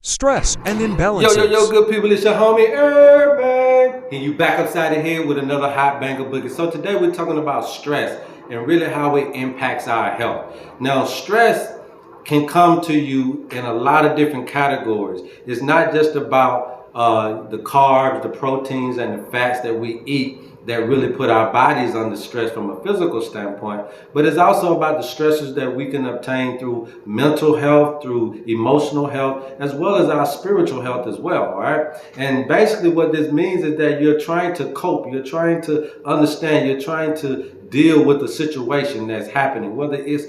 stress, and Yo, imbalances. good people, it's your homie Herb, and you back upside the head with another hot banger boogie. So today we're talking about stress and really how it impacts our health. Now, stress can come to you in a lot of different categories. It's not just about the carbs, the proteins, and the fats that we eat that really put our bodies under stress from a physical standpoint, but it's also about the stresses that we can obtain through mental health, through emotional health, as well as our spiritual health as well, all right? And basically what this means is that you're trying to cope, you're trying to understand, you're trying to deal with the situation that's happening, whether it's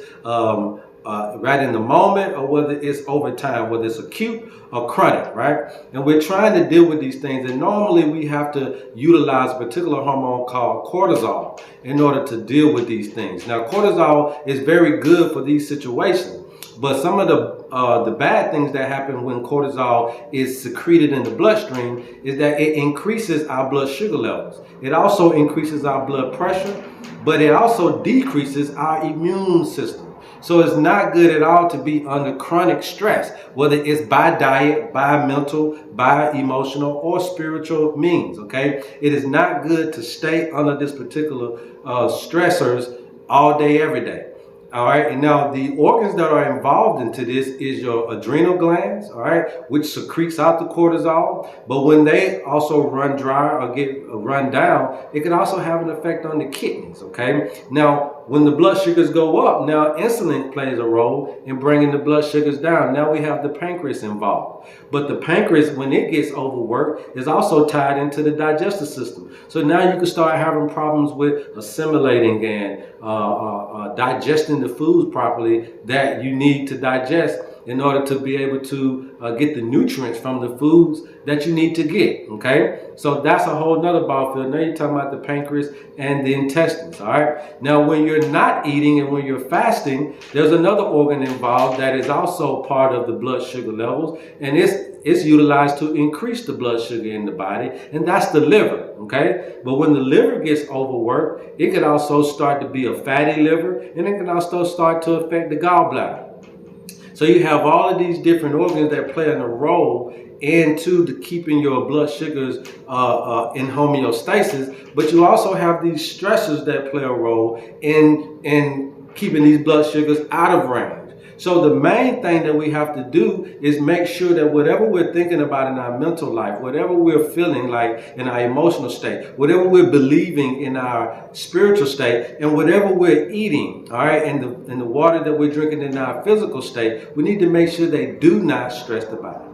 right in the moment or whether it's over time, whether it's acute or chronic, right? And we're trying to deal with these things, and normally we have to utilize a particular hormone called cortisol in order to deal with these things. Now, cortisol is very good for these situations, but some of the bad things that happen when cortisol is secreted in the bloodstream is that it increases our blood sugar levels. It also increases our blood pressure, but it also decreases our immune system. So it's not good at all to be under chronic stress, whether it's by diet, by mental, by emotional, or spiritual means, okay? It is not good to stay under this particular stressors all day, every day. All right, and now the organs that are involved into this is your adrenal glands, all right, which secretes out the cortisol. But when they also run dry or get run down, it can also have an effect on the kidneys, okay? Now, when the blood sugars go up, now insulin plays a role in bringing the blood sugars down. Now we have the pancreas involved. But the pancreas, when it gets overworked, is also tied into the digestive system. So now you can start having problems with assimilating and digesting the foods properly that you need to digest in order to be able to get the nutrients from the foods that you need to get, okay? So that's a whole nother ball field. Now you're talking about the pancreas and the intestines, all right? Now, when you're not eating and when you're fasting, there's another organ involved that is also part of the blood sugar levels, and it's utilized to increase the blood sugar in the body, and that's the liver, okay? But when the liver gets overworked, it can also start to be a fatty liver, and it can also start to affect the gallbladder. So you have all of these different organs that play a role into the keeping your blood sugars in homeostasis, but you also have these stressors that play a role in keeping these blood sugars out of range. So the main thing that we have to do is make sure that whatever we're thinking about in our mental life, whatever we're feeling like in our emotional state, whatever we're believing in our spiritual state, and whatever we're eating, all right, and the water that we're drinking in our physical state, we need to make sure they do not stress the body.